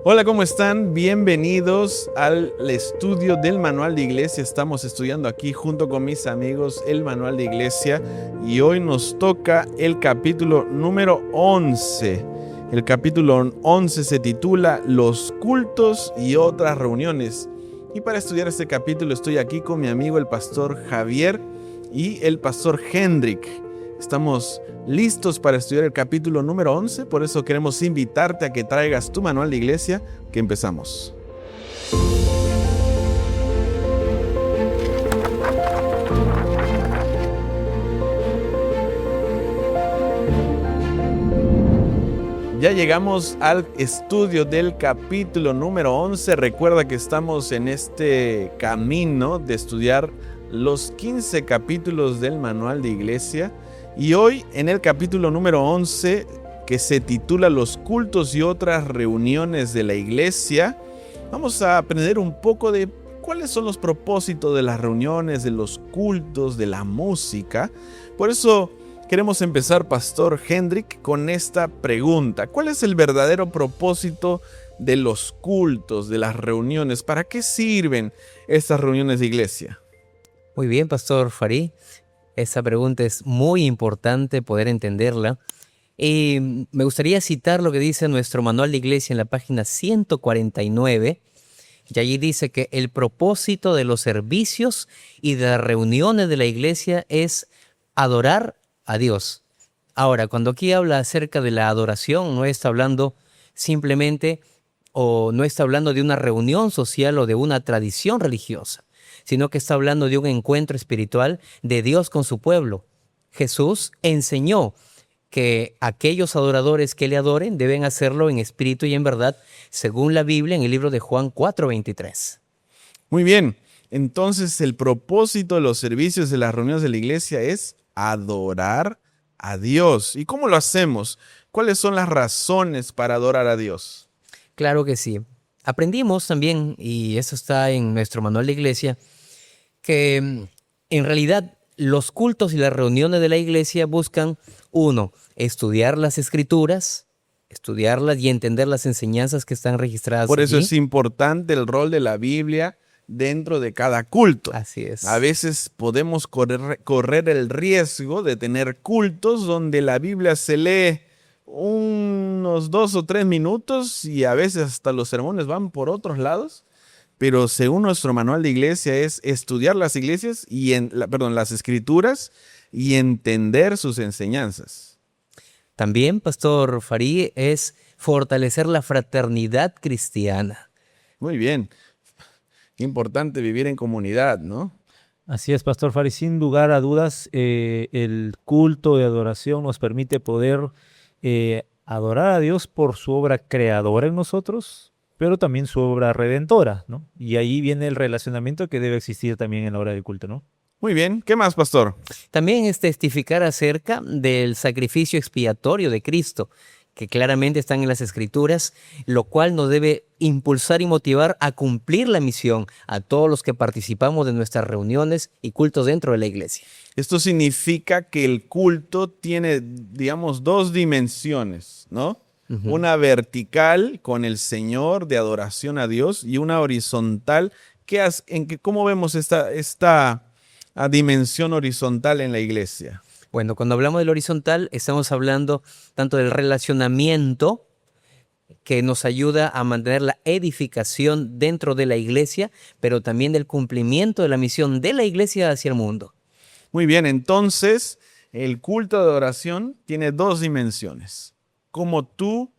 Hola, ¿cómo están? Bienvenidos al estudio del Manual de Iglesia. Estamos estudiando aquí junto con mis amigos el Manual de Iglesia y hoy nos toca el capítulo número 11. El capítulo 11 se titula Los cultos y otras reuniones. Y para estudiar este capítulo estoy aquí con mi amigo el pastor Javier y el pastor Hendrik. Estamos listos para estudiar el capítulo número 11, por eso queremos invitarte a que traigas tu manual de iglesia, que empezamos. Ya llegamos al estudio del capítulo número 11. Recuerda que estamos en este camino de estudiar los 15 capítulos del manual de iglesia. Y hoy en el capítulo número 11, que se titula Los cultos y otras reuniones de la iglesia, vamos a aprender un poco de cuáles son los propósitos de las reuniones, de los cultos, de la música. Por eso queremos empezar, Pastor Hendrik, con esta pregunta. ¿Cuál es el verdadero propósito de los cultos, de las reuniones? ¿Para qué sirven estas reuniones de iglesia? Muy bien, Pastor Farí. Esa pregunta es muy importante poder entenderla. Y me gustaría citar lo que dice nuestro manual de iglesia en la página 149. Y allí dice que el propósito de los servicios y de las reuniones de la iglesia es adorar a Dios. Ahora, cuando aquí habla acerca de la adoración, no está hablando simplemente o no está hablando de una reunión social o de una tradición religiosa, sino que está hablando de un encuentro espiritual de Dios con su pueblo. Jesús enseñó que aquellos adoradores que le adoren deben hacerlo en espíritu y en verdad, según la Biblia en el libro de Juan 4:23. Muy bien, entonces el propósito de los servicios de las reuniones de la iglesia es adorar a Dios. ¿Y cómo lo hacemos? ¿Cuáles son las razones para adorar a Dios? Claro que sí. Aprendimos también, y eso está en nuestro manual de iglesia, que en realidad los cultos y las reuniones de la iglesia buscan, uno, estudiar las escrituras, estudiarlas y entender las enseñanzas que están registradas Por eso allí. es importante el rol de la Biblia dentro de cada culto. Así es. A veces podemos correr el riesgo de tener cultos donde la Biblia se lee unos 2 o 3 minutos y a veces hasta los sermones van por otros lados. Pero según nuestro manual de iglesia es estudiar las iglesias las escrituras y entender sus enseñanzas. También, Pastor Farí, es fortalecer la fraternidad cristiana. Muy bien. Importante vivir en comunidad, ¿no? Así es, Pastor Fari. Sin lugar a dudas, el culto de adoración nos permite poder adorar a Dios por su obra creadora en nosotros, pero también su obra redentora, ¿no? Y ahí viene el relacionamiento que debe existir también en la hora del culto, ¿no? Muy bien. ¿Qué más, pastor? También es testificar acerca del sacrificio expiatorio de Cristo, que claramente están en las Escrituras, lo cual nos debe impulsar y motivar a cumplir la misión a todos los que participamos de nuestras reuniones y cultos dentro de la iglesia. Esto significa que el culto tiene, digamos, dos dimensiones, ¿no? Una vertical con el Señor de adoración a Dios y una horizontal. ¿Cómo vemos esta dimensión horizontal en la iglesia? Bueno, cuando hablamos del horizontal, estamos hablando tanto del relacionamiento que nos ayuda a mantener la edificación dentro de la iglesia, pero también del cumplimiento de la misión de la iglesia hacia el mundo. Muy bien, entonces el culto de adoración tiene dos dimensiones. Como tú,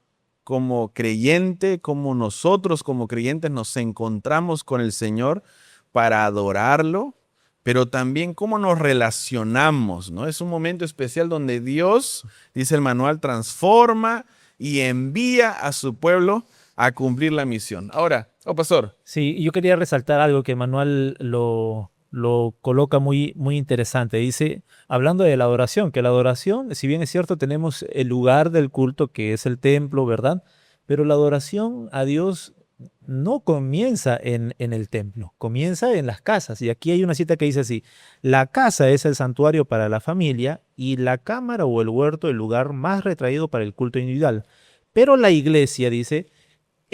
como creyente, como nosotros como creyentes nos encontramos con el Señor para adorarlo, pero también cómo nos relacionamos, ¿no? Es un momento especial donde Dios, dice el manual, transforma y envía a su pueblo a cumplir la misión. Ahora, pastor. Sí, yo quería resaltar algo que Manuel lo coloca muy, muy interesante. Dice, hablando de la adoración, que la adoración, si bien es cierto, tenemos el lugar del culto que es el templo, ¿verdad? Pero la adoración a Dios no comienza en el templo, comienza en las casas. Y aquí hay una cita que dice así: la casa es el santuario para la familia y la cámara o el huerto el lugar más retraído para el culto individual. Pero la iglesia, dice,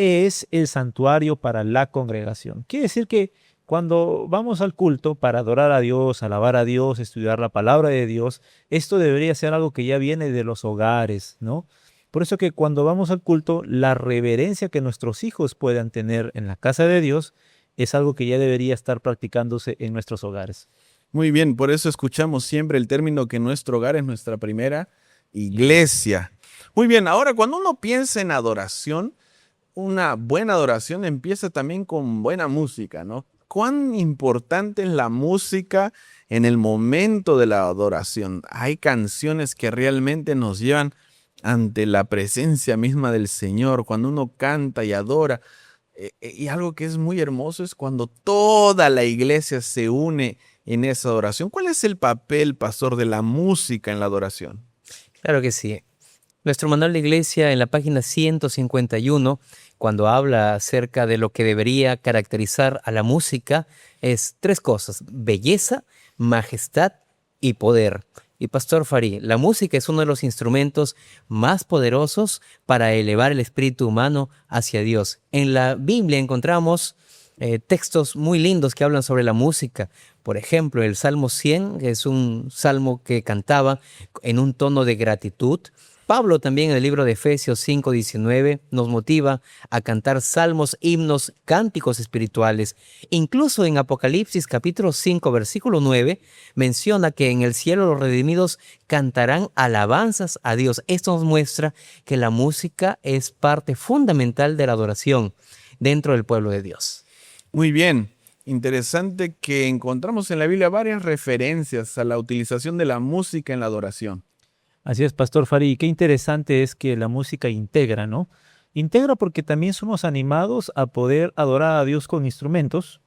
es el santuario para la congregación. Quiere decir que cuando vamos al culto para adorar a Dios, alabar a Dios, estudiar la palabra de Dios, esto debería ser algo que ya viene de los hogares, ¿no? Por eso que cuando vamos al culto, la reverencia que nuestros hijos puedan tener en la casa de Dios es algo que ya debería estar practicándose en nuestros hogares. Muy bien, por eso escuchamos siempre el término que nuestro hogar es nuestra primera iglesia. Muy bien, ahora cuando uno piensa en adoración, una buena adoración empieza también con buena música, ¿no? ¿Cuán importante es la música en el momento de la adoración? Hay canciones que realmente nos llevan ante la presencia misma del Señor, cuando uno canta y adora. Y algo que es muy hermoso es cuando toda la iglesia se une en esa adoración. ¿Cuál es el papel, pastor, de la música en la adoración? Claro que sí. Nuestro manual de iglesia en la página 151, cuando habla acerca de lo que debería caracterizar a la música, es tres cosas: belleza, majestad y poder. Y Pastor Farí, la música es uno de los instrumentos más poderosos para elevar el espíritu humano hacia Dios. En la Biblia encontramos textos muy lindos que hablan sobre la música. Por ejemplo, el Salmo 100, que es un salmo que cantaba en un tono de gratitud. Pablo también en el libro de Efesios 5:19 nos motiva a cantar salmos, himnos, cánticos espirituales. Incluso en Apocalipsis capítulo 5 versículo 9 menciona que en el cielo los redimidos cantarán alabanzas a Dios. Esto nos muestra que la música es parte fundamental de la adoración dentro del pueblo de Dios. Muy bien, interesante que encontramos en la Biblia varias referencias a la utilización de la música en la adoración. Así es, Pastor Farí. Qué interesante es que la música integra, ¿no? Integra porque también somos animados a poder adorar a Dios con instrumentos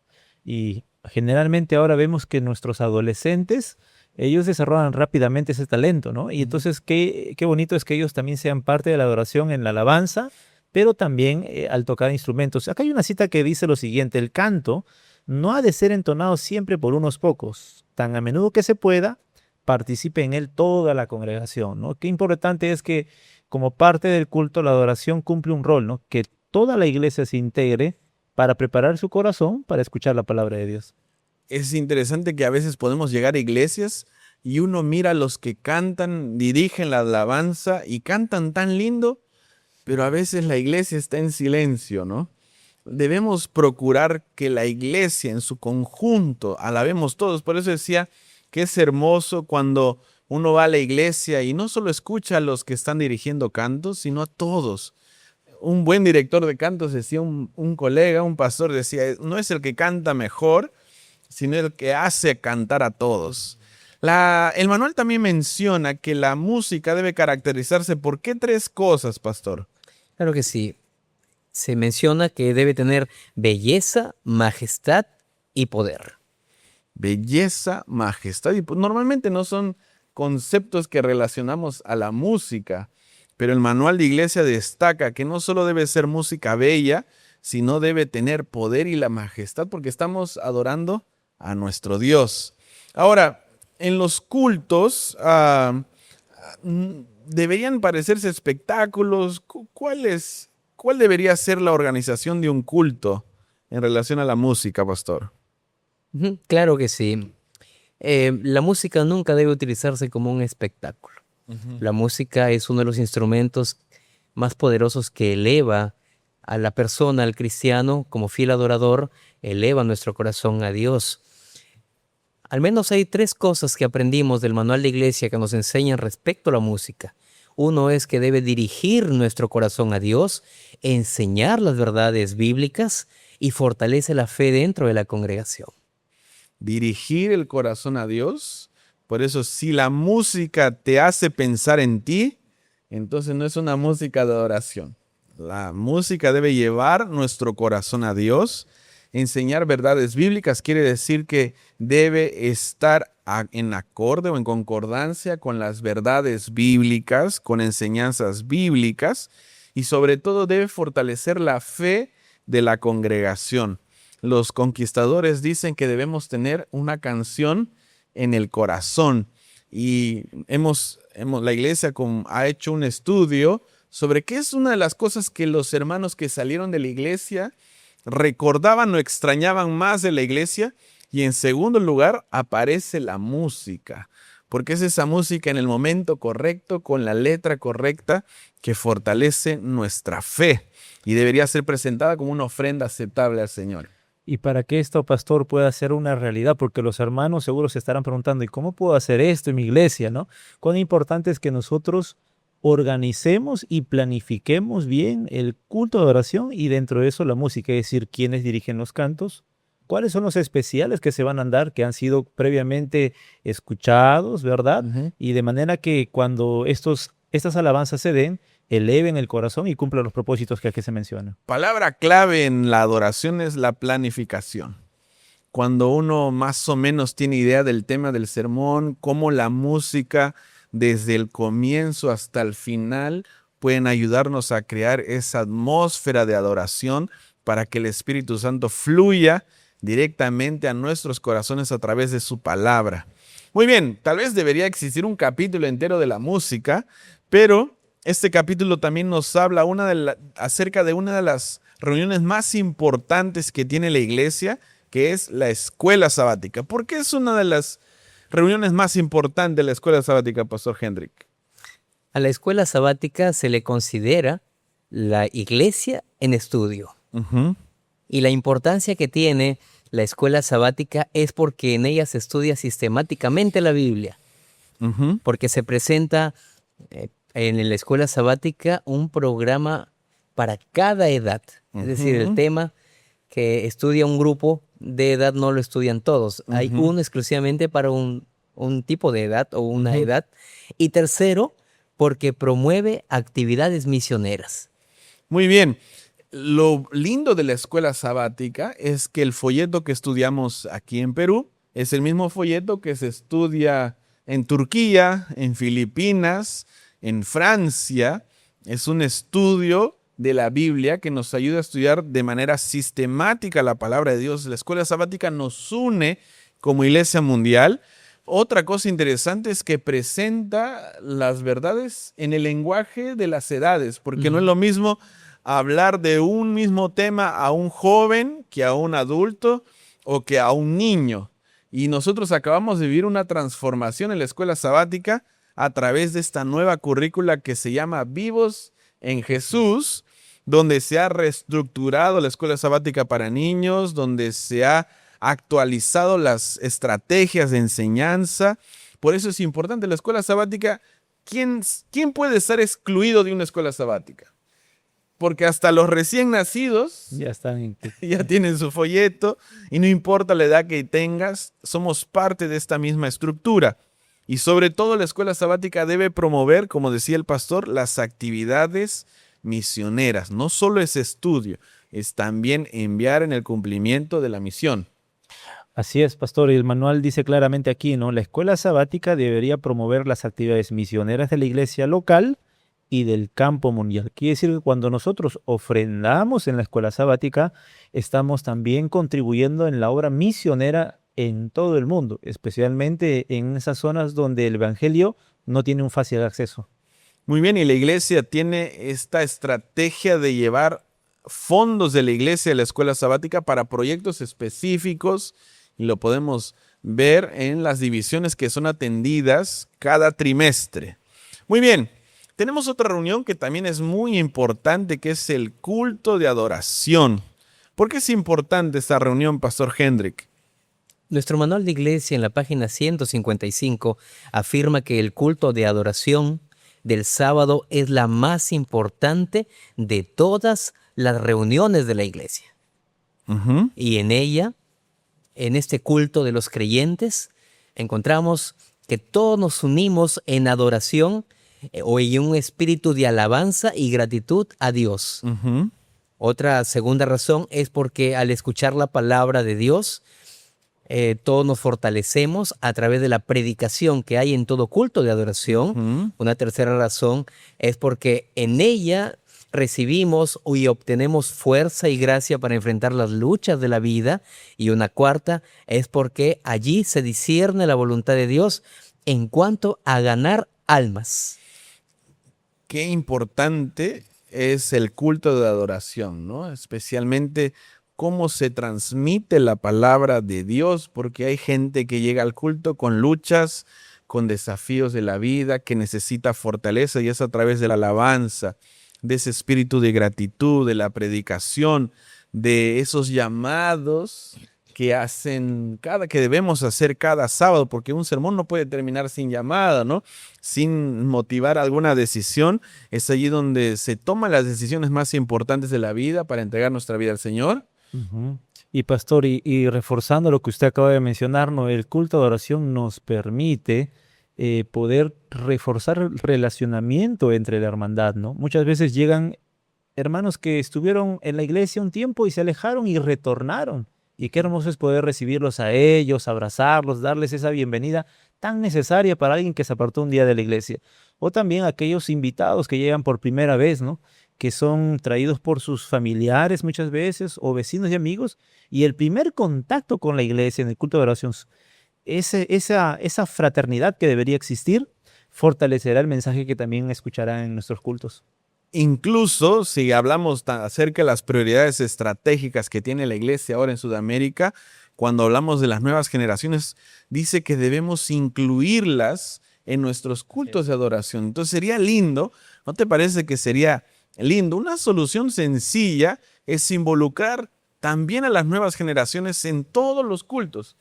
y generalmente ahora vemos que nuestros adolescentes, ellos desarrollan rápidamente ese talento, ¿no? Y entonces qué bonito es que ellos también sean parte de la adoración en la alabanza, pero también al tocar instrumentos. Acá hay una cita que dice lo siguiente: el canto no ha de ser entonado siempre por unos pocos, tan a menudo que se pueda participe en él toda la congregación, ¿no? Qué importante es que como parte del culto la adoración cumple un rol, ¿no? Que toda la iglesia se integre para preparar su corazón para escuchar la palabra de Dios. Es interesante que a veces podemos llegar a iglesias y uno mira a los que cantan, dirigen la alabanza y cantan tan lindo, pero a veces la iglesia está en silencio, ¿no? Debemos procurar que la iglesia en su conjunto alabemos todos. Por eso decía que es hermoso cuando uno va a la iglesia y no solo escucha a los que están dirigiendo cantos, sino a todos. Un buen director de cantos, decía un colega, un pastor, decía, no es el que canta mejor, sino el que hace cantar a todos. El manual también menciona que la música debe caracterizarse por ¿qué tres cosas, pastor? Claro que sí. Se menciona que debe tener belleza, majestad y poder. Belleza, majestad. Y normalmente no son conceptos que relacionamos a la música, pero el manual de iglesia destaca que no solo debe ser música bella, sino debe tener poder y la majestad, porque estamos adorando a nuestro Dios. Ahora, en los cultos deberían parecerse espectáculos. ¿Cuál debería ser la organización de un culto en relación a la música, pastor? Claro que sí. La música nunca debe utilizarse como un espectáculo. La música es uno de los instrumentos más poderosos que eleva a la persona, al cristiano, como fiel adorador, eleva nuestro corazón a Dios. Al menos hay tres cosas que aprendimos del manual de iglesia que nos enseñan respecto a la música. Uno es que debe dirigir nuestro corazón a Dios, enseñar las verdades bíblicas y fortalece la fe dentro de la congregación. Dirigir el corazón a Dios. Por eso, si la música te hace pensar en ti, entonces no es una música de adoración. La música debe llevar nuestro corazón a Dios. Enseñar verdades bíblicas quiere decir que debe estar en acorde o en concordancia con las verdades bíblicas, con enseñanzas bíblicas, y sobre todo debe fortalecer la fe de la congregación. Los conquistadores dicen que debemos tener una canción en el corazón, y la iglesia ha hecho un estudio sobre qué es una de las cosas que los hermanos que salieron de la iglesia recordaban o extrañaban más de la iglesia. Y en segundo lugar, aparece la música, porque es esa música en el momento correcto, con la letra correcta, que fortalece nuestra fe y debería ser presentada como una ofrenda aceptable al Señor. Y para que esto, pastor, pueda ser una realidad, porque los hermanos seguro se estarán preguntando, ¿y cómo puedo hacer esto en mi iglesia, no? Cuán importante es que nosotros organicemos y planifiquemos bien el culto de oración y dentro de eso la música, es decir, quiénes dirigen los cantos, cuáles son los especiales que se van a dar, que han sido previamente escuchados, ¿verdad? Ujú. Y de manera que cuando estas alabanzas se den, eleven el corazón y cumplan los propósitos que aquí se mencionan. Palabra clave en la adoración es la planificación. Cuando uno más o menos tiene idea del tema del sermón, cómo la música desde el comienzo hasta el final pueden ayudarnos a crear esa atmósfera de adoración para que el Espíritu Santo fluya directamente a nuestros corazones a través de su palabra. Muy bien, tal vez debería existir un capítulo entero de la música, pero este capítulo también nos habla acerca de una de las reuniones más importantes que tiene la iglesia, que es la escuela sabática. ¿Por qué es una de las reuniones más importantes de la escuela sabática, Pastor Hendrik? A la escuela sabática se le considera la iglesia en estudio. Ujú, Y la importancia que tiene la escuela sabática es porque en ella se estudia sistemáticamente la Biblia, ujú, porque se presenta en la escuela sabática un programa para cada edad. Es decir, el ujú, tema que estudia un grupo de edad no lo estudian todos. Hay ujú, uno exclusivamente para un tipo de edad o una ujú. edad. Y tercero, porque promueve actividades misioneras. Muy bien. Lo lindo de la escuela sabática es que el folleto que estudiamos aquí en Perú es el mismo folleto que se estudia en Turquía, en Filipinas, en Francia. Es un estudio de la Biblia que nos ayuda a estudiar de manera sistemática la palabra de Dios. La escuela sabática nos une como iglesia mundial. Otra cosa interesante es que presenta las verdades en el lenguaje de las edades, porque no es lo mismo hablar de un mismo tema a un joven que a un adulto o que a un niño. Y nosotros acabamos de vivir una transformación en la escuela sabática a través de esta nueva currícula que se llama Vivos en Jesús, donde se ha reestructurado la escuela sabática para niños, donde se ha actualizado las estrategias de enseñanza. Por eso es importante la escuela sabática. ¿Quién puede estar excluido de una escuela sabática? Porque hasta los recién nacidos Ya están. ya tienen su folleto y no importa la edad que tengas, somos parte de esta misma estructura. Y sobre todo la escuela sabática debe promover, como decía el pastor, las actividades misioneras. No solo es estudio, es también enviar en el cumplimiento de la misión. Así es, pastor. Y el manual dice claramente aquí, ¿no? La escuela sabática debería promover las actividades misioneras de la iglesia local y del campo mundial. Quiere decir que cuando nosotros ofrendamos en la escuela sabática, estamos también contribuyendo en la obra misionera en todo el mundo, especialmente en esas zonas donde el evangelio no tiene un fácil acceso. Muy bien, y la iglesia tiene esta estrategia de llevar fondos de la iglesia a la escuela sabática para proyectos específicos y lo podemos ver en las divisiones que son atendidas cada trimestre. Muy bien, tenemos otra reunión que también es muy importante, que es el culto de adoración. ¿Por qué es importante esta reunión, Pastor Hendrik? Nuestro manual de iglesia en la página 155 afirma que el culto de adoración del sábado es la más importante de todas las reuniones de la iglesia. Ujú, Y en ella, en este culto de los creyentes, encontramos que todos nos unimos en adoración o en un espíritu de alabanza y gratitud a Dios. ujú, Otra segunda razón es porque al escuchar la palabra de Dios, todos nos fortalecemos a través de la predicación que hay en todo culto de adoración. ujú. Una tercera razón es porque en ella recibimos y obtenemos fuerza y gracia para enfrentar las luchas de la vida. Y una cuarta es porque allí se discierne la voluntad de Dios en cuanto a ganar almas. qué importante es el culto de adoración, ¿no? Especialmente cómo se transmite la palabra de Dios, porque hay gente que llega al culto con luchas, con desafíos de la vida, que necesita fortaleza, y es a través de la alabanza, de ese espíritu de gratitud, de la predicación, de esos llamados que debemos hacer cada sábado, porque un sermón no puede terminar sin llamada, ¿no? Sin motivar alguna decisión. Es allí donde se toman las decisiones más importantes de la vida para entregar nuestra vida al Señor. Ujú. Y pastor, y reforzando lo que usted acaba de mencionar, ¿no? El culto de oración nos permite poder reforzar el relacionamiento entre la hermandad, ¿no? Muchas veces llegan hermanos que estuvieron en la iglesia un tiempo y se alejaron y retornaron. Y qué hermoso es poder recibirlos a ellos, abrazarlos, darles esa bienvenida tan necesaria para alguien que se apartó un día de la iglesia. O también aquellos invitados que llegan por primera vez, ¿no? Que son traídos por sus familiares muchas veces o vecinos y amigos. Y el primer contacto con la iglesia en el culto de oración, esa fraternidad que debería existir, fortalecerá el mensaje que también escucharán en nuestros cultos. Incluso si hablamos acerca de las prioridades estratégicas que tiene la iglesia ahora en Sudamérica, cuando hablamos de las nuevas generaciones, dice que debemos incluirlas en nuestros cultos de adoración. Entonces sería lindo, ¿no te parece que sería lindo? Una solución sencilla es involucrar también a las nuevas generaciones en todos los cultos.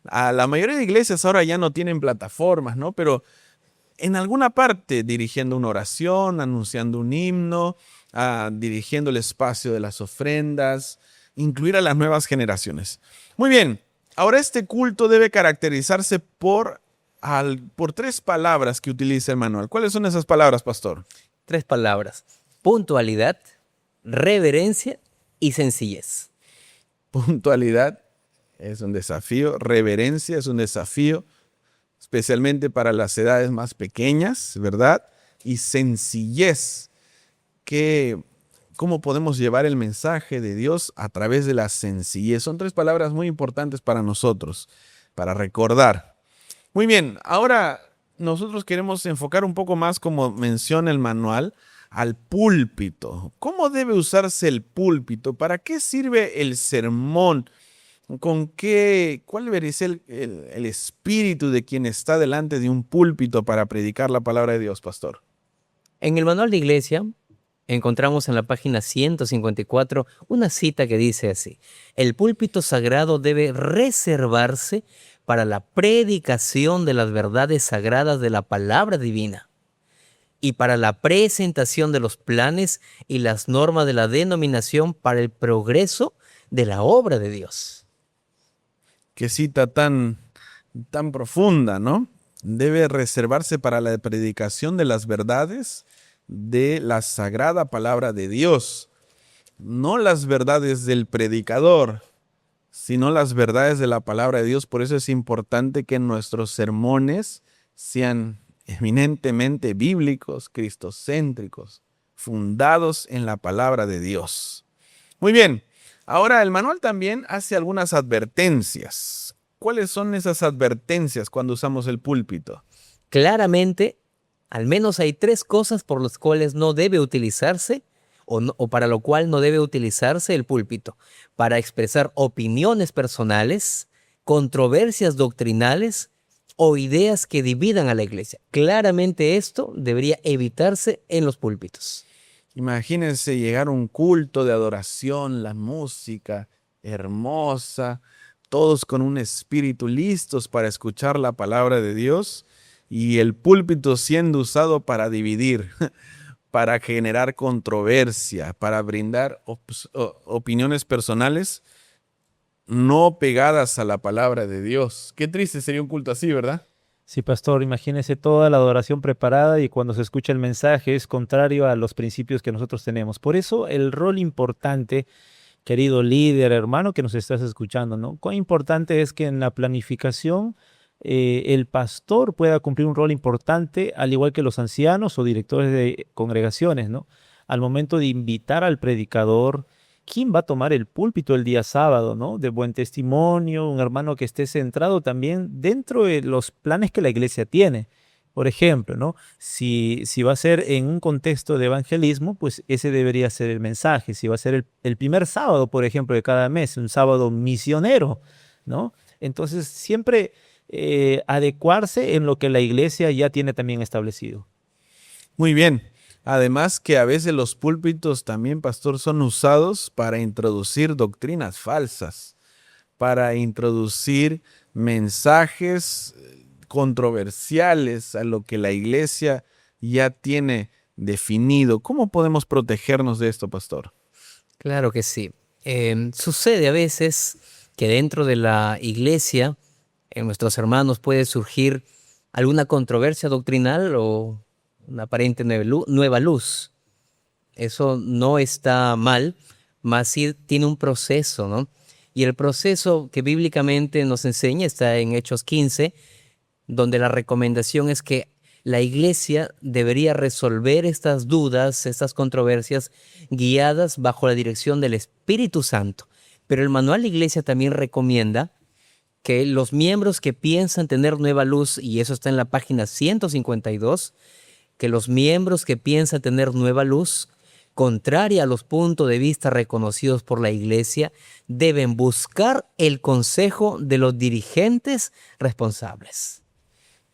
A la mayoría de iglesias ahora ya no tienen plataformas, ¿no? Pero en alguna parte, dirigiendo una oración, anunciando un himno, dirigiendo el espacio de las ofrendas, incluir a las nuevas generaciones. Muy bien, ahora este culto debe caracterizarse por 3 palabras que utiliza el manual. ¿Cuáles son esas palabras, pastor? 3 palabras: puntualidad, reverencia y sencillez. Puntualidad es un desafío, reverencia es un desafío, especialmente para las edades más pequeñas, ¿verdad? Y sencillez, ¿cómo podemos llevar el mensaje de Dios a través de la sencillez? Son 3 palabras muy importantes para nosotros, para recordar. Muy bien, ahora nosotros queremos enfocar un poco más, como menciona el manual, al púlpito. ¿Cómo debe usarse el púlpito? ¿Para qué sirve el sermón? ¿Cuál debería ser el espíritu de quien está delante de un púlpito para predicar la palabra de Dios, pastor? En el manual de iglesia encontramos en la página 154 una cita que dice así: el púlpito sagrado debe reservarse para la predicación de las verdades sagradas de la palabra divina y para la presentación de los planes y las normas de la denominación para el progreso de la obra de Dios. Qué cita tan profunda, ¿no? Debe reservarse para la predicación de las verdades de la sagrada palabra de Dios. No las verdades del predicador, sino las verdades de la palabra de Dios. Por eso es importante que nuestros sermones sean eminentemente bíblicos, cristocéntricos, fundados en la palabra de Dios. Muy bien. Ahora, el manual también hace algunas advertencias. ¿Cuáles son esas advertencias cuando usamos el púlpito? Claramente, al menos hay 3 cosas por las cuales no debe utilizarse o para lo cual no debe utilizarse el púlpito: para expresar opiniones personales, controversias doctrinales o ideas que dividan a la iglesia. Claramente esto debería evitarse en los púlpitos. Imagínense llegar a un culto de adoración, la música hermosa, todos con un espíritu listos para escuchar la palabra de Dios, y el púlpito siendo usado para dividir, para generar controversia, para brindar opiniones personales no pegadas a la palabra de Dios. Qué triste sería un culto así, ¿verdad? Sí, pastor, imagínese toda la adoración preparada y cuando se escucha el mensaje es contrario a los principios que nosotros tenemos. Por eso el rol importante, querido líder, hermano que nos estás escuchando, ¿no? Cuán importante es que en la planificación el pastor pueda cumplir un rol importante, al igual que los ancianos o directores de congregaciones, ¿no? Al momento de invitar al predicador, ¿quién va a tomar el púlpito el día sábado, ¿no? De buen testimonio, un hermano que esté centrado también dentro de los planes que la iglesia tiene. Por ejemplo, ¿no? Si va a ser en un contexto de evangelismo, pues ese debería ser el mensaje. Si va a ser el primer sábado, por ejemplo, de cada mes, un sábado misionero, ¿no? Entonces, siempre adecuarse en lo que la iglesia ya tiene también establecido. Muy bien. Además que a veces los púlpitos también, pastor, son usados para introducir doctrinas falsas, para introducir mensajes controversiales a lo que la iglesia ya tiene definido. ¿Cómo podemos protegernos de esto, pastor? Claro que sí. Sucede a veces que dentro de la iglesia, en nuestros hermanos puede surgir alguna controversia doctrinal o una aparente nueva luz. Eso no está mal, mas sí tiene un proceso, ¿no? Y el proceso que bíblicamente nos enseña está en Hechos 15, donde la recomendación es que la iglesia debería resolver estas dudas, estas controversias, guiadas bajo la dirección del Espíritu Santo. Pero el manual de iglesia también recomienda que los miembros que piensan tener nueva luz, y eso está en la página 152, que los miembros que piensan tener nueva luz, contraria a los puntos de vista reconocidos por la iglesia, deben buscar el consejo de los dirigentes responsables.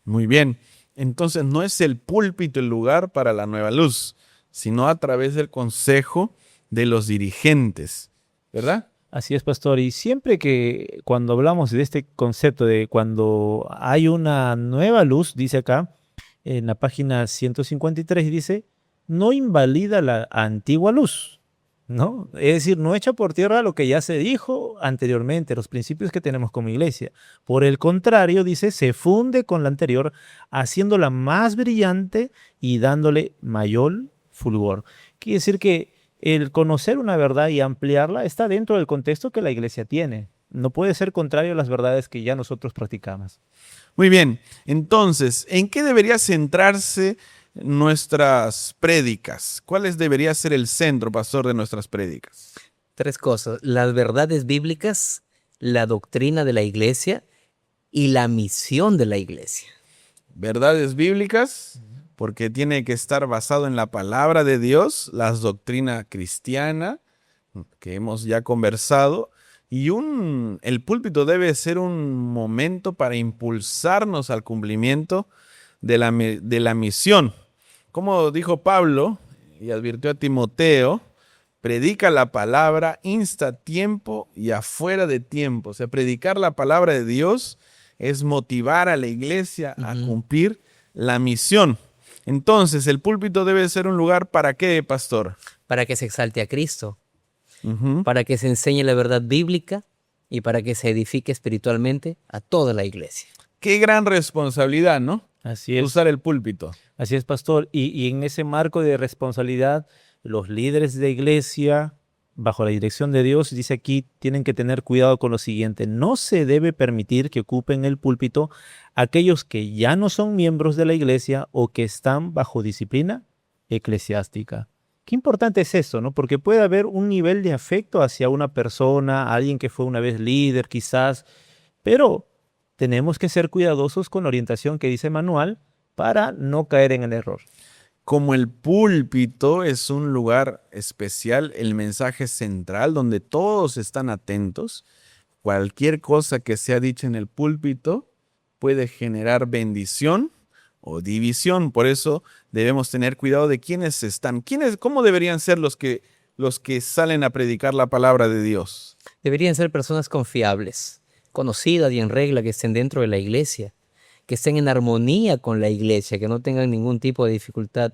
Muy bien. Entonces no es el púlpito el lugar para la nueva luz, sino a través del consejo de los dirigentes, ¿verdad? Así es, pastor. Y siempre que cuando hablamos de este concepto de cuando hay una nueva luz, dice acá, en la página 153, dice, no invalida la antigua luz, ¿no? Es decir, no echa por tierra lo que ya se dijo anteriormente, los principios que tenemos como iglesia. Por el contrario, dice, se funde con la anterior, haciéndola más brillante y dándole mayor fulgor. Quiere decir que el conocer una verdad y ampliarla está dentro del contexto que la iglesia tiene. No puede ser contrario a las verdades que ya nosotros practicamos. Muy bien. Entonces, ¿en qué debería centrarse nuestras prédicas? ¿Cuál debería ser el centro, pastor, de nuestras prédicas? 3 cosas: las verdades bíblicas, la doctrina de la iglesia y la misión de la iglesia. Verdades bíblicas, porque tiene que estar basado en la palabra de Dios, la doctrina cristiana, que hemos ya conversado, y el púlpito debe ser un momento para impulsarnos al cumplimiento de la misión. Como dijo Pablo y advirtió a Timoteo, predica la palabra, insta a tiempo y afuera de tiempo. O sea, predicar la palabra de Dios es motivar a la iglesia a cumplir la misión. Entonces, el púlpito debe ser un lugar ¿para qué, pastor? Para que se exalte a Cristo, para que se enseñe la verdad bíblica y para que se edifique espiritualmente a toda la iglesia. Qué gran responsabilidad, ¿no? Así es. Usar el púlpito. Así es, pastor. Y en ese marco de responsabilidad, los líderes de iglesia, bajo la dirección de Dios, dice aquí, tienen que tener cuidado con lo siguiente. No se debe permitir que ocupen el púlpito aquellos que ya no son miembros de la iglesia o que están bajo disciplina eclesiástica. Qué importante es eso, ¿no? Porque puede haber un nivel de afecto hacia una persona, alguien que fue una vez líder quizás, pero tenemos que ser cuidadosos con la orientación que dice el manual para no caer en el error. Como el púlpito es un lugar especial, el mensaje central donde todos están atentos, cualquier cosa que sea dicha en el púlpito puede generar bendición o división. Por eso debemos tener cuidado de quiénes están. ¿Cómo deberían ser los que salen a predicar la palabra de Dios? Deberían ser personas confiables, conocidas y en regla, que estén dentro de la iglesia, que estén en armonía con la iglesia, que no tengan ningún tipo de dificultad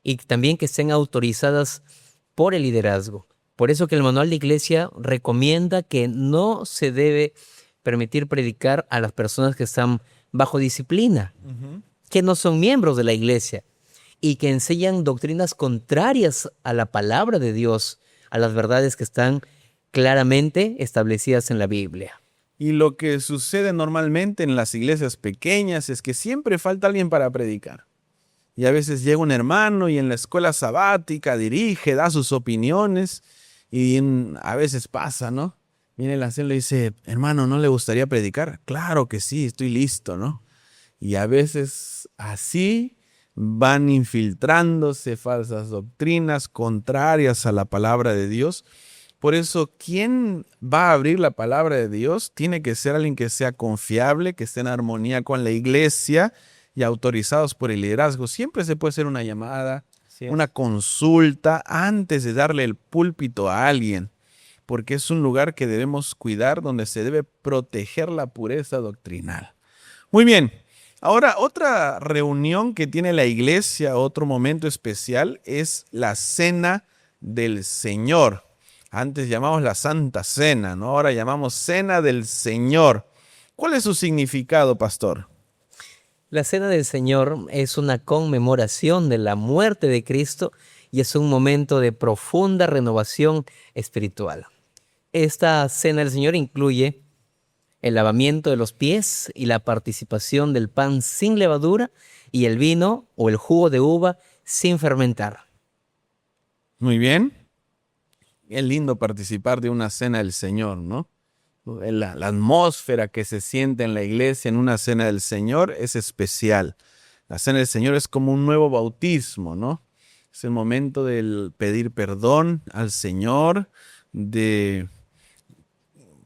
y también que estén autorizadas por el liderazgo. Por eso que el manual de iglesia recomienda que no se debe permitir predicar a las personas que están bajo disciplina, que no son miembros de la iglesia y que enseñan doctrinas contrarias a la palabra de Dios, a las verdades que están claramente establecidas en la Biblia. Y lo que sucede normalmente en las iglesias pequeñas es que siempre falta alguien para predicar. Y a veces llega un hermano y en la escuela sabática dirige, da sus opiniones y a veces pasa, ¿no? Viene el anciano y le dice, hermano, ¿no le gustaría predicar? Claro que sí, estoy listo, ¿no? Y a veces así van infiltrándose falsas doctrinas contrarias a la palabra de Dios. Por eso, ¿quién va a abrir la palabra de Dios? Tiene que ser alguien que sea confiable, que esté en armonía con la iglesia y autorizados por el liderazgo. Siempre se puede hacer una llamada, una consulta antes de darle el púlpito a alguien, porque es un lugar que debemos cuidar, donde se debe proteger la pureza doctrinal. Muy bien. Ahora, otra reunión que tiene la iglesia, otro momento especial, es la Cena del Señor. Antes llamamos la Santa Cena, ¿no? Ahora llamamos Cena del Señor. ¿Cuál es su significado, pastor? La Cena del Señor es una conmemoración de la muerte de Cristo y es un momento de profunda renovación espiritual. Esta Cena del Señor incluye el lavamiento de los pies y la participación del pan sin levadura y el vino o el jugo de uva sin fermentar. Muy bien. Es lindo participar de una Cena del Señor, ¿no? La atmósfera que se siente en la iglesia en una Cena del Señor es especial. La Cena del Señor es como un nuevo bautismo, ¿no? Es el momento del pedir perdón al Señor,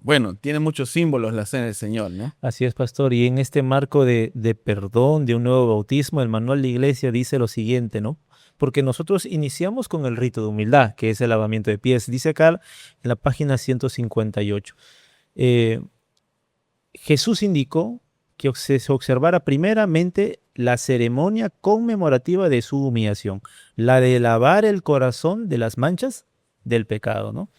bueno, tiene muchos símbolos la Cena del Señor, ¿no? Así es, pastor. Y en este marco de perdón, de un nuevo bautismo, el manual de iglesia dice lo siguiente, ¿no? Porque nosotros iniciamos con el rito de humildad, que es el lavamiento de pies. Dice acá en la página 158. Jesús indicó que se observara primeramente la ceremonia conmemorativa de su humillación, la de lavar el corazón de las manchas del pecado, ¿no?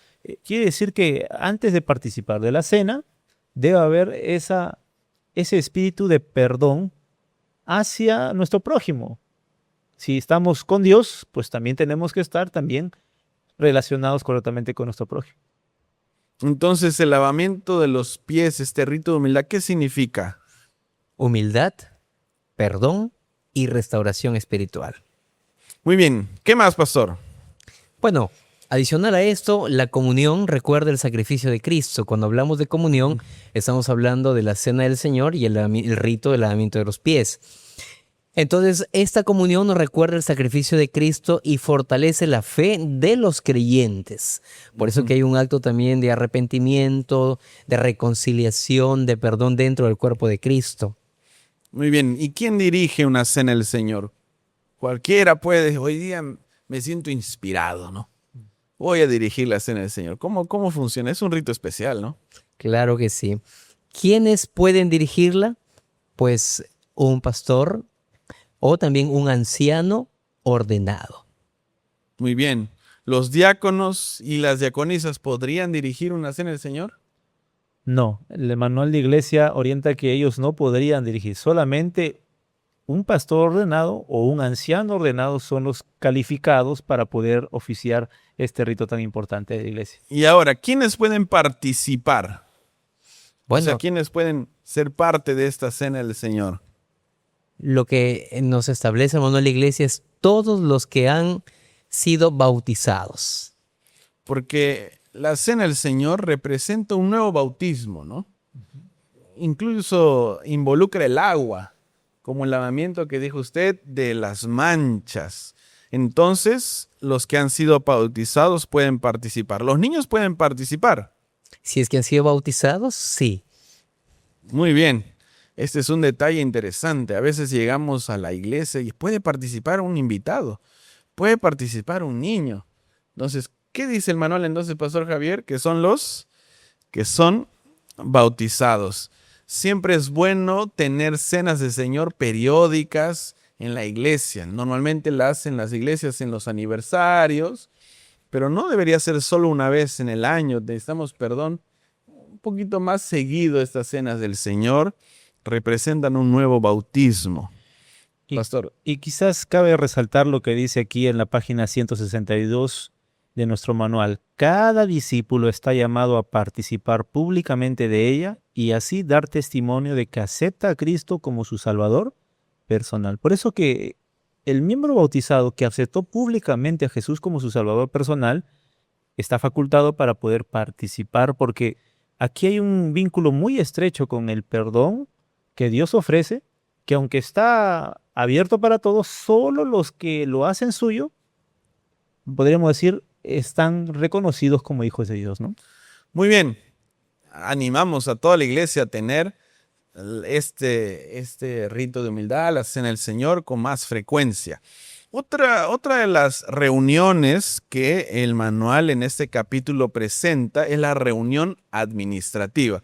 Quiere decir que antes de participar de la cena, debe haber ese espíritu de perdón hacia nuestro prójimo. Si estamos con Dios, pues también tenemos que estar también relacionados correctamente con nuestro prójimo. Entonces, el lavamiento de los pies, este rito de humildad, ¿qué significa? Humildad, perdón y restauración espiritual. Muy bien. ¿Qué más, pastor? Bueno, adicional a esto, la comunión recuerda el sacrificio de Cristo. Cuando hablamos de comunión, estamos hablando de la Cena del Señor y el rito del lavamiento de los pies. Entonces, esta comunión nos recuerda el sacrificio de Cristo y fortalece la fe de los creyentes. Por eso que hay un acto también de arrepentimiento, de reconciliación, de perdón dentro del cuerpo de Cristo. Muy bien. ¿Y quién dirige una Cena del Señor? Cualquiera puede. Hoy día me siento inspirado, ¿no? Voy a dirigir la Cena del Señor. ¿Cómo funciona? Es un rito especial, ¿no? Claro que sí. ¿Quiénes pueden dirigirla? Pues un pastor o también un anciano ordenado. Muy bien. ¿Los diáconos y las diaconisas podrían dirigir una Cena del Señor? No, el manual de iglesia orienta que ellos no podrían dirigir. Solamente un pastor ordenado o un anciano ordenado son los calificados para poder oficiar este rito tan importante de la iglesia. Y ahora, ¿quiénes pueden participar? Bueno, O sea, ¿quiénes pueden ser parte de esta Cena del Señor? lo que nos establece el manual de la iglesia es todos los que han sido bautizados. Porque la Cena del Señor representa un nuevo bautismo, ¿no? Incluso involucra el agua, como el lavamiento que dijo usted de las manchas. Entonces, los que han sido bautizados pueden participar. Los niños pueden participar. Si es que han sido bautizados, sí. Muy bien. Este es un detalle interesante. A veces llegamos a la iglesia y puede participar un invitado, puede participar un niño. Entonces, ¿qué dice el manual entonces, Pastor Javier? Que son los que son bautizados. Siempre es bueno tener cenas de Señor periódicas en la iglesia. Normalmente la hacen las iglesias en los aniversarios, pero no debería ser solo una vez en el año. Necesitamos, un poquito más seguido estas cenas del Señor. Representan un nuevo bautismo. Pastor. Y quizás cabe resaltar lo que dice aquí en la página 162 de nuestro manual. Cada discípulo está llamado a participar públicamente de ella y así dar testimonio de que acepta a Cristo como su Salvador personal. Por eso que el miembro bautizado que aceptó públicamente a Jesús como su Salvador personal está facultado para poder participar, porque aquí hay un vínculo muy estrecho con el perdón que Dios ofrece, que aunque está abierto para todos, solo los que lo hacen suyo, podríamos decir, están reconocidos como hijos de Dios, ¿no? Muy bien. Animamos a toda la iglesia a tener este rito de humildad, la cena del Señor, con más frecuencia. Otra de las reuniones que el manual en este capítulo presenta es la reunión administrativa.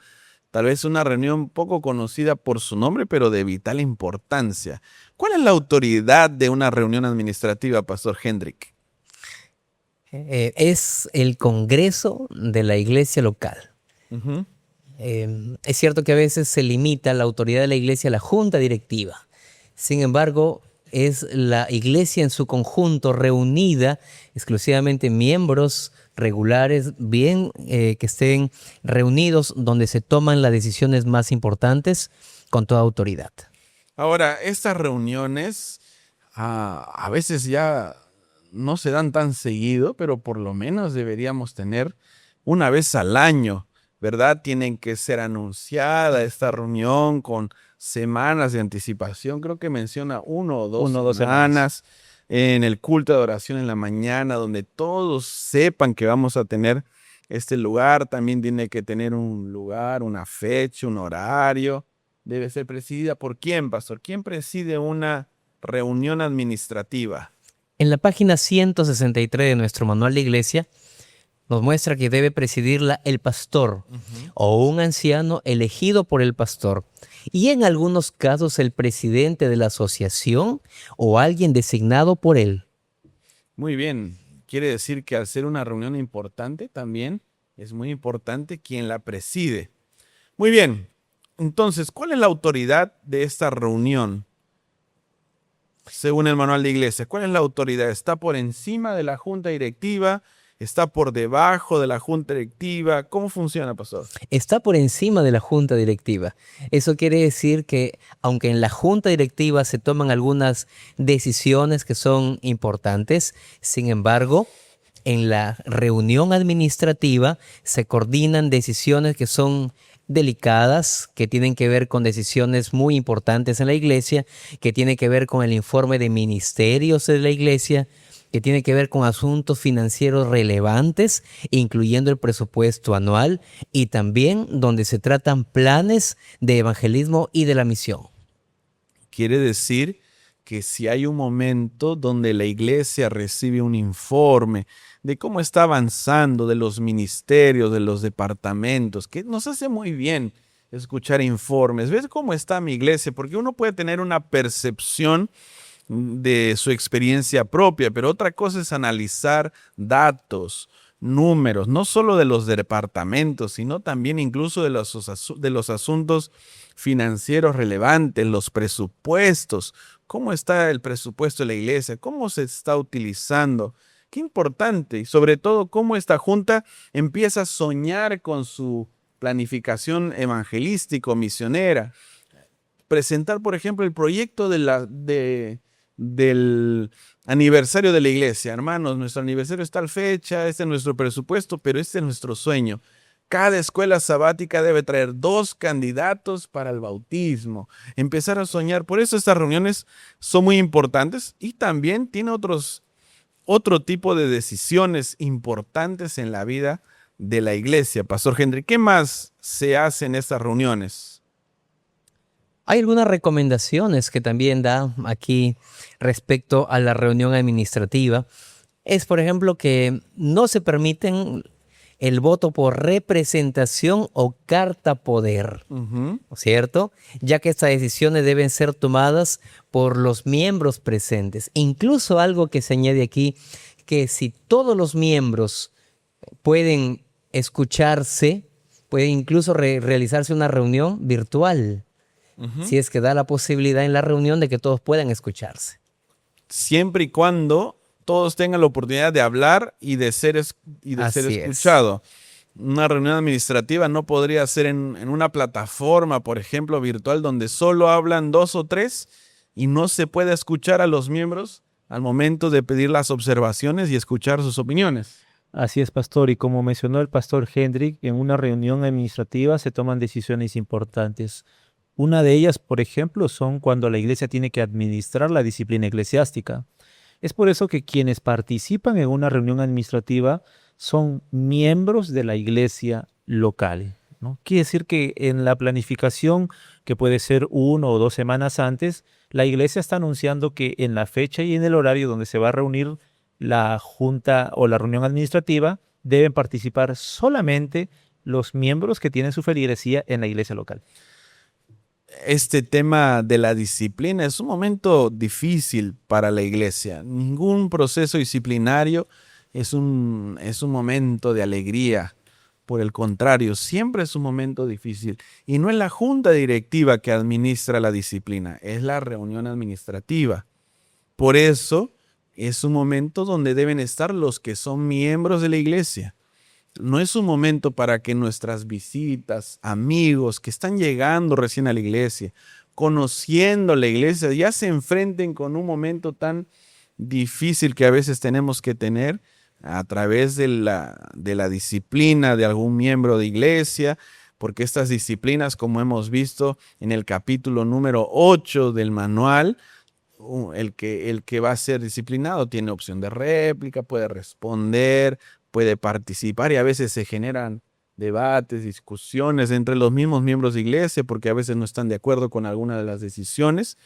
Tal vez una reunión poco conocida por su nombre, pero de vital importancia. ¿Cuál es la autoridad de una reunión administrativa, Pastor Hendrik? Es el congreso de la iglesia local. Ujú. Es cierto que a veces se limita la autoridad de la iglesia a la junta directiva. Sin embargo, es la iglesia en su conjunto reunida, exclusivamente miembros regulares, bien que estén reunidos donde se toman las decisiones más importantes con toda autoridad. Ahora, estas reuniones a veces ya no se dan tan seguido, pero por lo menos deberíamos tener una vez al año, ¿verdad? Tienen que ser anunciada esta reunión con semanas de anticipación. Creo que menciona 1 o 2 semanas en el culto de oración en la mañana, donde todos sepan que vamos a tener este lugar. También tiene que tener un lugar, una fecha, un horario. Debe ser presidida por ¿quién, pastor? ¿Quién preside una reunión administrativa? En la página 163 de nuestro manual de iglesia nos muestra que debe presidirla el pastor o un anciano elegido por el pastor, y en algunos casos el presidente de la asociación o alguien designado por él. Muy bien. Quiere decir que al ser una reunión importante, también es muy importante quien la preside. Muy bien. Entonces, ¿cuál es la autoridad de esta reunión? Según el manual de iglesia, ¿cuál es la autoridad? ¿Está por encima de la junta directiva? ¿Está por debajo de la junta directiva? ¿Cómo funciona, pastor? Está por encima de la junta directiva. Eso quiere decir que aunque en la junta directiva se toman algunas decisiones que son importantes, sin embargo, en la reunión administrativa se coordinan decisiones que son delicadas, que tienen que ver con decisiones muy importantes en la iglesia, que tienen que ver con el informe de ministerios de la iglesia, que tiene que ver con asuntos financieros relevantes, incluyendo el presupuesto anual, y también donde se tratan planes de evangelismo y de la misión. Quiere decir que si hay un momento donde la iglesia recibe un informe de cómo está avanzando, de los ministerios, de los departamentos, que nos hace muy bien escuchar informes. ¿Ves cómo está mi iglesia? Porque uno puede tener una percepción de su experiencia propia, pero otra cosa es analizar datos, números, no solo de los departamentos, sino también incluso de los asuntos financieros relevantes, los presupuestos. ¿Cómo está el presupuesto de la iglesia? ¿Cómo se está utilizando? Qué importante, y sobre todo cómo esta junta empieza a soñar con su planificación evangelístico, misionera. Presentar, por ejemplo, el proyecto del aniversario de la iglesia. Hermanos, nuestro aniversario es tal fecha, este es nuestro presupuesto, pero este es nuestro sueño. Cada escuela sabática debe traer 2 candidatos para el bautismo. Empezar a soñar. Por eso estas reuniones son muy importantes y también tiene otro tipo de decisiones importantes en la vida de la iglesia. Pastor Henry, ¿qué más se hace en estas reuniones? Hay algunas recomendaciones que también da aquí respecto a la reunión administrativa. Es, por ejemplo, que no se permiten el voto por representación o carta poder, ¿no es cierto? Ya que estas decisiones deben ser tomadas por los miembros presentes. Incluso algo que se añade aquí, que si todos los miembros pueden escucharse, puede incluso realizarse una reunión virtual. Si es que da la posibilidad en la reunión de que todos puedan escucharse. Siempre y cuando todos tengan la oportunidad de hablar y de ser escuchado. Una reunión administrativa no podría ser en una plataforma, por ejemplo, virtual, donde solo hablan 2 o 3 y no se puede escuchar a los miembros al momento de pedir las observaciones y escuchar sus opiniones. Así es, pastor. Y como mencionó el pastor Hendrik, en una reunión administrativa se toman decisiones importantes. Una de ellas, por ejemplo, son cuando la iglesia tiene que administrar la disciplina eclesiástica. Es por eso que quienes participan en una reunión administrativa son miembros de la iglesia local, ¿no? Quiere decir que en la planificación, que puede ser 1 o 2 semanas antes, la iglesia está anunciando que en la fecha y en el horario donde se va a reunir la junta o la reunión administrativa, deben participar solamente los miembros que tienen su feligresía en la iglesia local. Este tema de la disciplina es un momento difícil para la iglesia. Ningún proceso disciplinario es un momento de alegría. Por el contrario, siempre es un momento difícil. Y no es la junta directiva que administra la disciplina, es la reunión administrativa. Por eso es un momento donde deben estar los que son miembros de la iglesia. No es un momento para que nuestras visitas, amigos que están llegando recién a la iglesia, conociendo la iglesia, ya se enfrenten con un momento tan difícil que a veces tenemos que tener a través de la disciplina de algún miembro de iglesia, porque estas disciplinas, como hemos visto en el capítulo número 8 del manual, el que va a ser disciplinado tiene opción de réplica, puede responder, puede participar, y a veces se generan debates, discusiones entre los mismos miembros de iglesia porque a veces no están de acuerdo con alguna de las decisiones.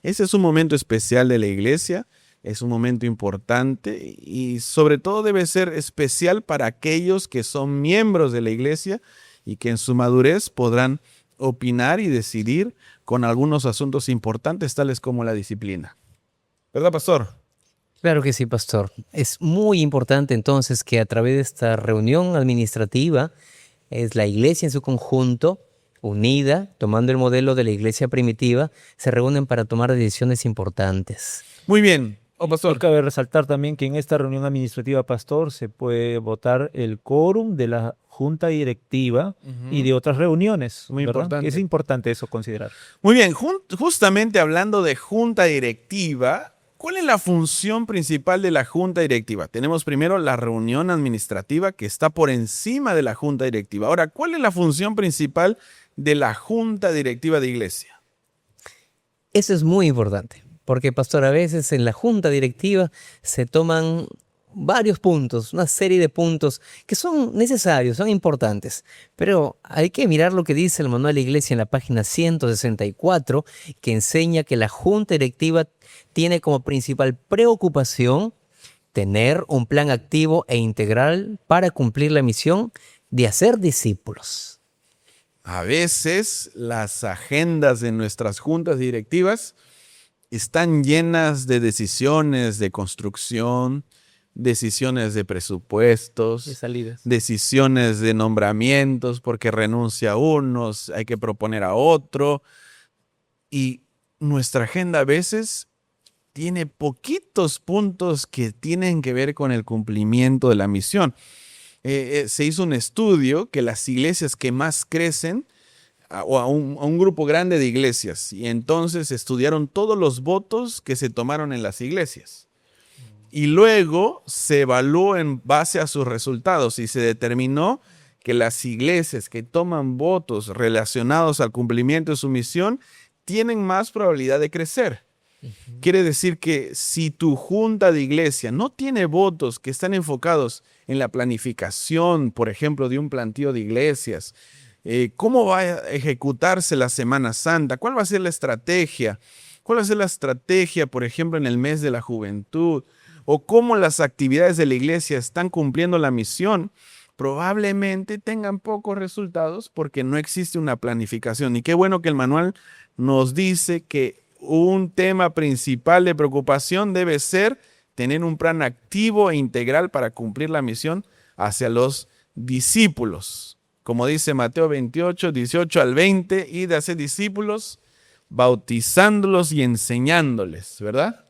Ese es un momento especial de la iglesia, es un momento importante y sobre todo debe ser especial para aquellos que son miembros de la iglesia y que en su madurez podrán opinar y decidir con algunos asuntos importantes tales como la disciplina. ¿Verdad, pastor? Claro que sí, pastor. Es muy importante entonces que a través de esta reunión administrativa es la iglesia en su conjunto, unida, tomando el modelo de la iglesia primitiva, se reúnen para tomar decisiones importantes. Muy bien. Pastor. Cabe resaltar también que en esta reunión administrativa, pastor, se puede votar el quórum de la junta directiva y de otras reuniones. Muy ¿verdad? importante. Es importante eso considerar. Muy bien, justamente hablando de junta directiva, ¿cuál es la función principal de la junta directiva? Tenemos primero la reunión administrativa que está por encima de la junta directiva. Ahora, ¿cuál es la función principal de la junta directiva de iglesia? Eso es muy importante, porque, pastor, a veces en la junta directiva se toman varios puntos, una serie de puntos que son necesarios, son importantes, pero hay que mirar lo que dice el manual de iglesia en la página 164, que enseña que la junta directiva tiene como principal preocupación tener un plan activo e integral para cumplir la misión de hacer discípulos. A veces las agendas de nuestras juntas directivas están llenas de decisiones de construcción, decisiones de presupuestos, De salidas. decisiones de nombramientos porque renuncia a unos, hay que proponer a otro. Y nuestra agenda a veces tiene poquitos puntos que tienen que ver con el cumplimiento de la misión. Se hizo un estudio que las iglesias que más crecen, a un grupo grande de iglesias, y entonces estudiaron todos los votos que se tomaron en las iglesias. Y luego se evaluó en base a sus resultados y se determinó que las iglesias que toman votos relacionados al cumplimiento de su misión tienen más probabilidad de crecer. Quiere decir que si tu junta de iglesia no tiene votos que están enfocados en la planificación, por ejemplo, de un plantío de iglesias, ¿cómo va a ejecutarse la Semana Santa? ¿Cuál va a ser la estrategia? ¿Cuál va a ser la estrategia, por ejemplo, en el mes de la juventud? ¿O cómo las actividades de la iglesia están cumpliendo la misión? Probablemente tengan pocos resultados porque no existe una planificación. Y qué bueno que el manual nos dice que un tema principal de preocupación debe ser tener un plan activo e integral para cumplir la misión hacia los discípulos. Como dice Mateo 28, 18 al 20, y de hacer discípulos, bautizándolos y enseñándoles, ¿verdad?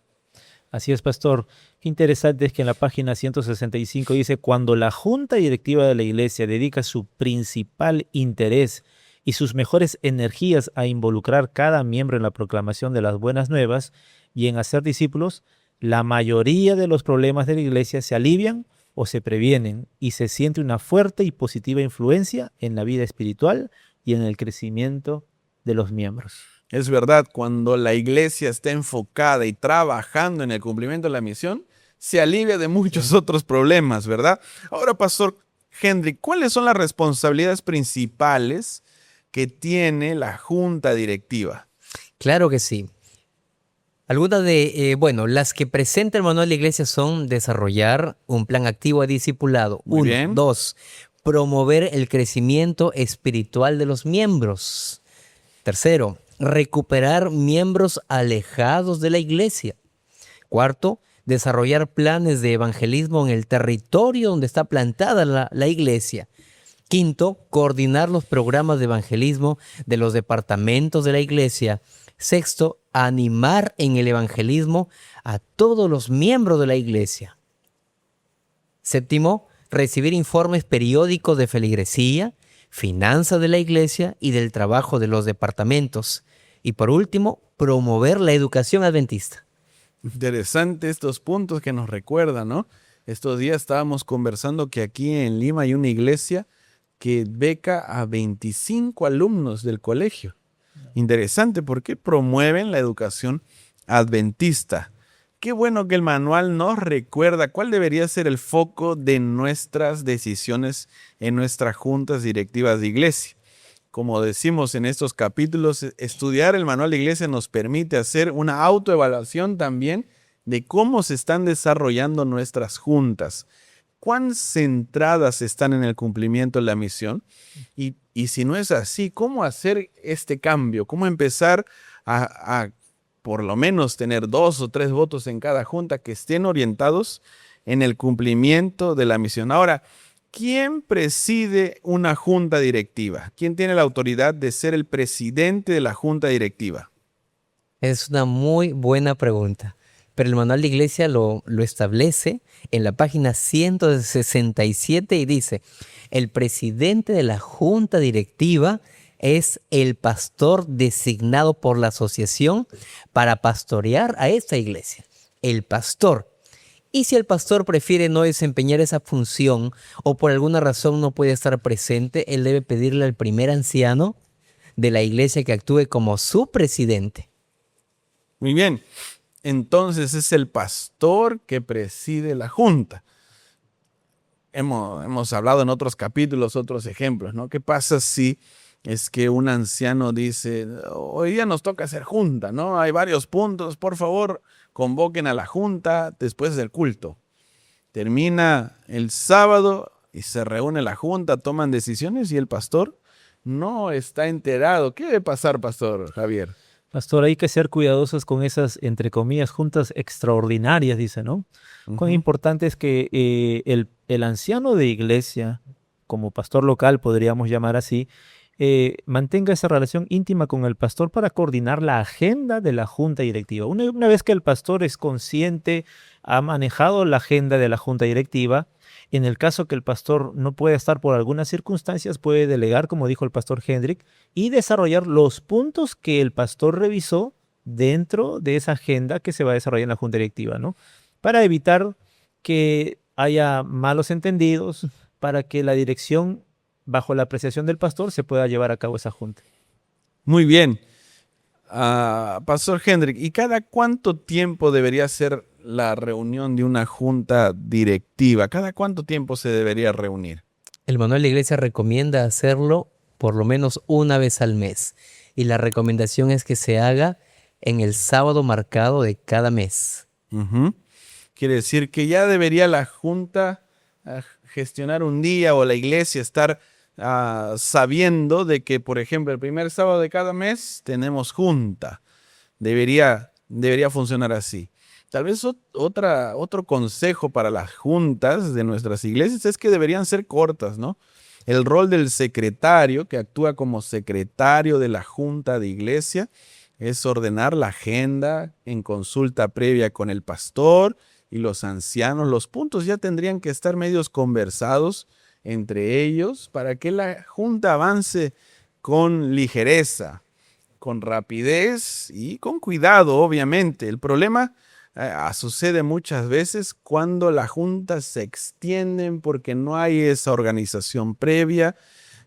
Así es, pastor. Qué interesante es que en la página 165 dice, cuando la junta directiva de la iglesia dedica su principal interés y sus mejores energías a involucrar cada miembro en la proclamación de las buenas nuevas y en hacer discípulos, la mayoría de los problemas de la iglesia se alivian o se previenen y se siente una fuerte y positiva influencia en la vida espiritual y en el crecimiento de los miembros. Es verdad, cuando la iglesia está enfocada y trabajando en el cumplimiento de la misión, se alivia de muchos otros problemas, ¿verdad? Ahora, Pastor Hendrik, ¿cuáles son las responsabilidades principales que tiene la junta directiva? Claro que sí. Algunas las que presenta el manual de la iglesia son desarrollar un plan activo de discipulado. Muy 1, bien. 2, promover el crecimiento espiritual de los miembros. 3, recuperar miembros alejados de la iglesia. 4, desarrollar planes de evangelismo en el territorio donde está plantada la iglesia. 5, coordinar los programas de evangelismo de los departamentos de la iglesia. 6, animar en el evangelismo a todos los miembros de la iglesia. 7, recibir informes periódicos de feligresía, finanzas de la iglesia y del trabajo de los departamentos. Y por último, promover la educación adventista. Interesante estos puntos que nos recuerdan, ¿no? Estos días estábamos conversando que aquí en Lima hay una iglesia que beca a 25 alumnos del colegio. Interesante porque promueven la educación adventista. Qué bueno que el manual nos recuerda cuál debería ser el foco de nuestras decisiones en nuestras juntas directivas de iglesia. Como decimos en estos capítulos, estudiar el manual de iglesia nos permite hacer una autoevaluación también de cómo se están desarrollando nuestras juntas. ¿Cuán centradas están en el cumplimiento de la misión? Y si no es así, ¿cómo hacer este cambio? ¿Cómo empezar a por lo menos tener 2 o 3 votos en cada junta que estén orientados en el cumplimiento de la misión? Ahora, ¿quién preside una junta directiva? ¿Quién tiene la autoridad de ser el presidente de la junta directiva? Es una muy buena pregunta, pero el manual de iglesia lo establece en la página 167 y dice: el presidente de la junta directiva es el pastor designado por la asociación para pastorear a esta iglesia. El pastor. Y si el pastor prefiere no desempeñar esa función o por alguna razón no puede estar presente, él debe pedirle al primer anciano de la iglesia que actúe como su presidente. Muy bien. Entonces es el pastor que preside la junta. Hemos hablado en otros capítulos, otros ejemplos, ¿no? ¿Qué pasa si es que un anciano dice, hoy día nos toca hacer junta, ¿no? Hay varios puntos, por favor, convoquen a la junta después del culto. Termina el sábado y se reúne la junta, toman decisiones y el pastor no está enterado. ¿Qué debe pasar, Pastor Javier? Pastor, hay que ser cuidadosos con esas, entre comillas, juntas extraordinarias, dice, ¿no? Cuán importante es que el anciano de iglesia, como pastor local, podríamos llamar así, mantenga esa relación íntima con el pastor para coordinar la agenda de la junta directiva. Una vez que el pastor es consciente, ha manejado la agenda de la junta directiva, en el caso que el pastor no pueda estar por algunas circunstancias, puede delegar, como dijo el pastor Hendrik, y desarrollar los puntos que el pastor revisó dentro de esa agenda que se va a desarrollar en la junta directiva, ¿no? Para evitar que haya malos entendidos, para que la dirección, bajo la apreciación del pastor, se pueda llevar a cabo esa junta. Muy bien. Pastor Hendrik, ¿y cada cuánto tiempo debería ser la reunión de una junta directiva? ¿Cada cuánto tiempo se debería reunir? El manual de iglesia recomienda hacerlo por lo menos una vez al mes. Y la recomendación es que se haga en el sábado marcado de cada mes. Quiere decir que ya debería la junta gestionar un día o la iglesia estar sabiendo de que, por ejemplo, el primer sábado de cada mes tenemos junta. Debería funcionar así. Tal vez otro consejo para las juntas de nuestras iglesias es que deberían ser cortas, ¿no? El rol del secretario, que actúa como secretario de la junta de iglesia, es ordenar la agenda en consulta previa con el pastor y los ancianos. Los puntos ya tendrían que estar medios conversados entre ellos para que la junta avance con ligereza, con rapidez y con cuidado, obviamente. El problema sucede muchas veces cuando las juntas se extienden porque no hay esa organización previa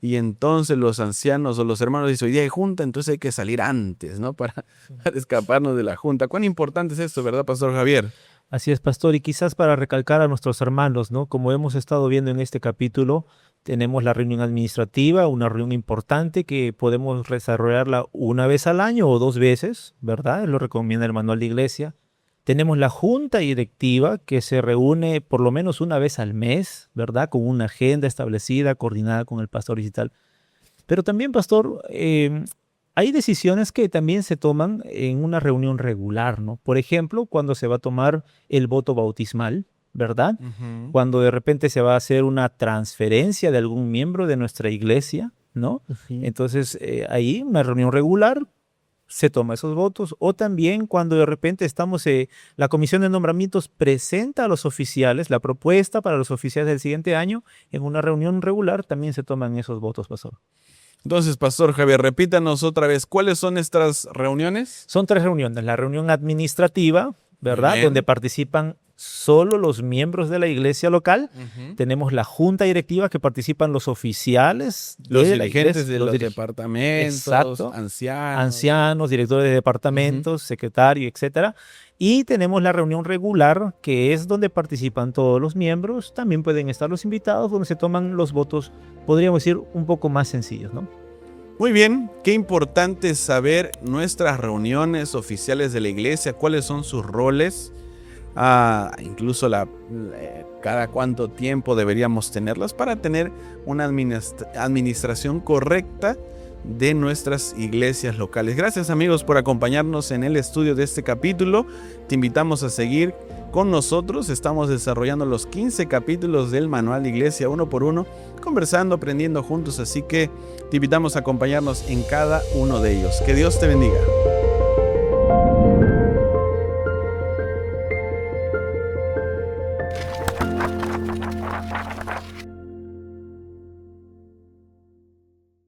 y entonces los ancianos o los hermanos dicen, hoy día hay junta, entonces hay que salir antes, ¿no? Para escaparnos de la junta. ¿Cuán importante es esto, verdad, Pastor Javier? Así es, pastor, y quizás para recalcar a nuestros hermanos, ¿no? Como hemos estado viendo en este capítulo, tenemos la reunión administrativa, una reunión importante que podemos desarrollarla una vez al año o 2 veces, ¿verdad? Lo recomienda el manual de iglesia. Tenemos la junta directiva que se reúne por lo menos una vez al mes, ¿verdad? Con una agenda establecida, coordinada con el pastor digital. Pero también, pastor, hay decisiones que también se toman en una reunión regular, ¿no? Por ejemplo, cuando se va a tomar el voto bautismal, ¿verdad? Cuando de repente se va a hacer una transferencia de algún miembro de nuestra iglesia, ¿no? Entonces, ahí, una reunión regular, se toma esos votos. O también cuando de repente la comisión de nombramientos presenta a los oficiales la propuesta para los oficiales del siguiente año, en una reunión regular también se toman esos votos, pastor. Entonces, Pastor Javier, repítanos otra vez, ¿cuáles son estas reuniones? Son 3 reuniones. La reunión administrativa, ¿verdad? Bien. Donde participan solo los miembros de la iglesia local. Tenemos la junta directiva que participan los oficiales Los de la dirigentes iglesia, de los departamentos, Exacto. ancianos. directores de departamentos, secretario, etcétera. Y tenemos la reunión regular, que es donde participan todos los miembros. También pueden estar los invitados, donde se toman los votos, podríamos decir, un poco más sencillos, ¿no? Muy bien, qué importante es saber nuestras reuniones oficiales de la iglesia, cuáles son sus roles, incluso cada cuánto tiempo deberíamos tenerlas para tener una administración correcta de nuestras iglesias locales. Gracias, amigos, por acompañarnos en el estudio de este capítulo. Te invitamos a seguir con nosotros. Estamos desarrollando los 15 capítulos del Manual de Iglesia uno por uno, conversando, aprendiendo juntos, así que te invitamos a acompañarnos en cada uno de ellos. Que Dios te bendiga.